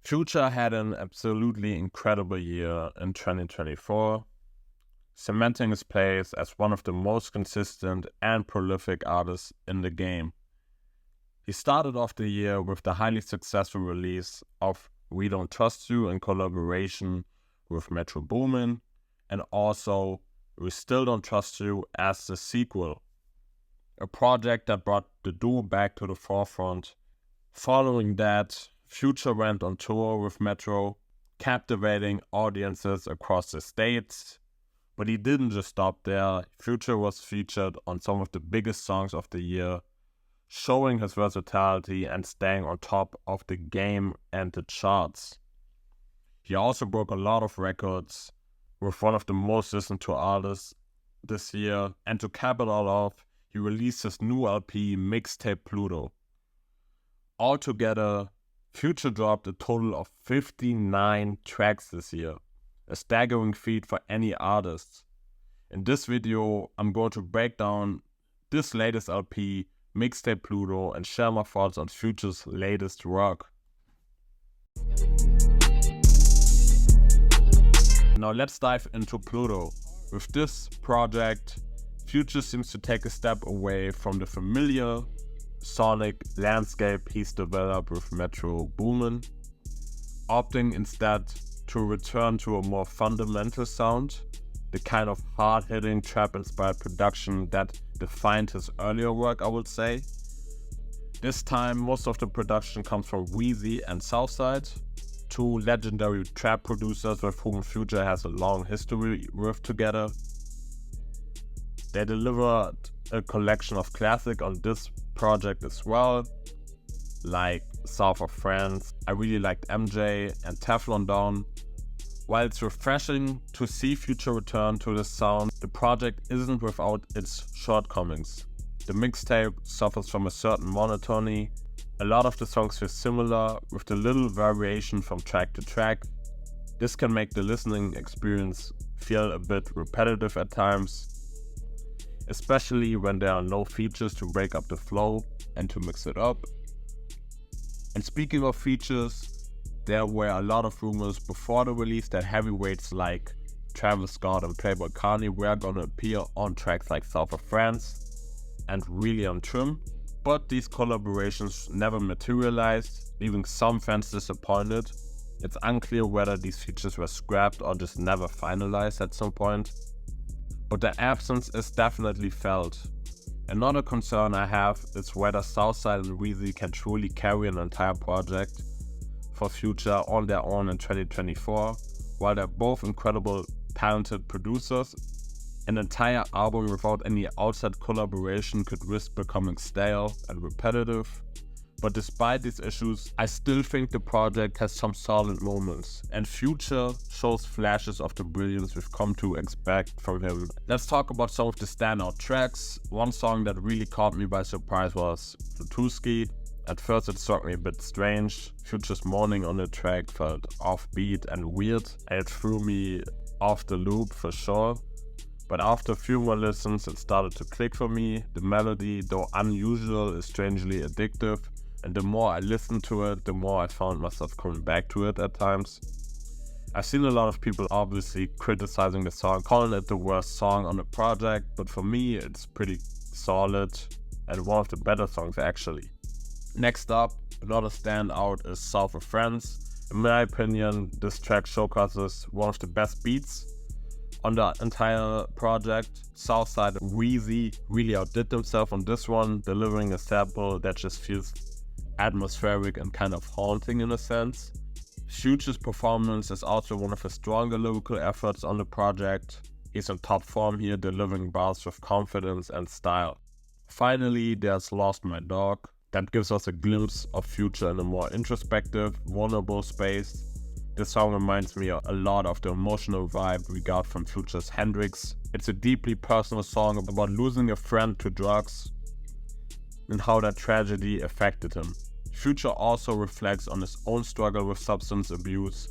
Future had an absolutely incredible year in 2024, cementing his place as one of the most consistent and prolific artists in the game. He started off the year with the highly successful release of We Don't Trust You in collaboration with Metro Boomin, and also We Still Don't Trust You as the sequel, a project that brought the duo back to the forefront. Following that, Future went on tour with Metro, captivating audiences across the states. But he didn't just stop there. Future was featured on some of the biggest songs of the year, showing his versatility and staying on top of the game and the charts. He also broke a lot of records with one of the most listened to artists this year, and to cap it all off, he released his new LP, Mixtape Pluto. Altogether, Future dropped a total of 59 tracks this year, a staggering feat for any artist. In this video, I'm going to break down this latest LP, Mixtape Pluto, and share my thoughts on Future's latest work. Now let's dive into Pluto. With this project, Future seems to take a step away from the familiar sonic landscape he's developed with Metro Boomin, opting instead to return to a more fundamental sound, the kind of hard-hitting trap-inspired production that defined his earlier work, I would say. This time, most of the production comes from Weezy and Southside, two legendary trap producers with whom Future has a long history with together. They delivered a collection of classics on this project as well, like South of France. I really liked MJ and Teflon Down. While it's refreshing to see Future return to this sound, the project isn't without its shortcomings. The mixtape suffers from a certain monotony. A lot of the songs feel similar, with a little variation from track to track. This can make the listening experience feel a bit repetitive at times, especially when there are no features to break up the flow and to mix it up. And speaking of features, there were a lot of rumors before the release that heavyweights like Travis Scott and Playboi Carti were gonna appear on tracks like South of France and Really on Trim, but these collaborations never materialized, leaving some fans disappointed. It's unclear whether these features were scrapped or just never finalized at some point, but the absence is definitely felt. Another concern I have is whether Southside and Weezy can truly carry an entire project for Future on their own in 2024. While they're both incredible, talented producers, an entire album without any outside collaboration could risk becoming stale and repetitive. But despite these issues, I still think the project has some solid moments, and Future shows flashes of the brilliance we've come to expect from him. Let's talk about some of the standout tracks. One song that really caught me by surprise was Plutuski. At first it struck me a bit strange. Future's moaning on the track felt offbeat and weird, and it threw me off the loop for sure. But after a few more listens, it started to click for me. The melody, though unusual, is strangely addictive. And the more I listened to it, the more I found myself coming back to it at times. I've seen a lot of people obviously criticizing the song, calling it the worst song on the project, but for me it's pretty solid and one of the better songs actually. Next up, another standout is South of France. In my opinion, this track showcases one of the best beats on the entire project. Southside and Weezy really outdid themselves on this one, delivering a sample that just feels atmospheric and kind of haunting in a sense. Future's performance is also one of his stronger lyrical efforts on the project. He's in top form here, delivering bars with confidence and style. Finally, there's Lost My Dog. That gives us a glimpse of Future in a more introspective, vulnerable space. This song reminds me a lot of the emotional vibe we got from Future's Hendrix. It's a deeply personal song about losing a friend to drugs and how that tragedy affected him. Future also reflects on his own struggle with substance abuse,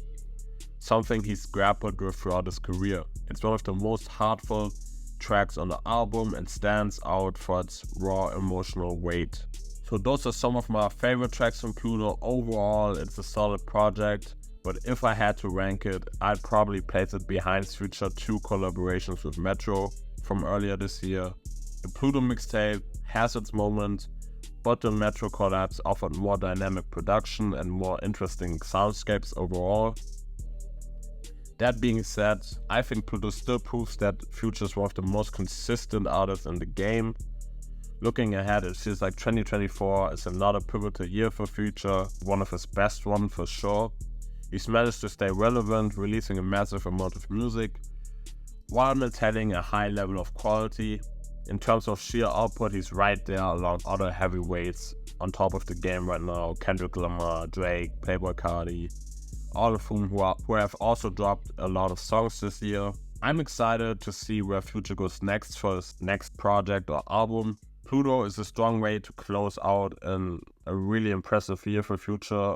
something he's grappled with throughout his career. It's one of the most heartfelt tracks on the album and stands out for its raw emotional weight. So those are some of my favorite tracks from Pluto. Overall, it's a solid project, but if I had to rank it, I'd probably place it behind Future 2 collaborations with Metro from earlier this year. The Pluto mixtape has its moments, but the Metro collabs offered more dynamic production and more interesting soundscapes overall. That being said, I think Pluto still proves that Future is one of the most consistent artists in the game. Looking ahead, it feels like 2024 is another pivotal year for Future, one of his best ones for sure. He's managed to stay relevant, releasing a massive amount of music, while maintaining a high level of quality. In terms of sheer output, he's right there along other heavyweights on top of the game right now: Kendrick Lamar, Drake, Playboi Carti, all of whom who have also dropped a lot of songs this year. I'm excited to see where Future goes next for his next project or album. Pluto is a strong way to close out a really impressive year for Future.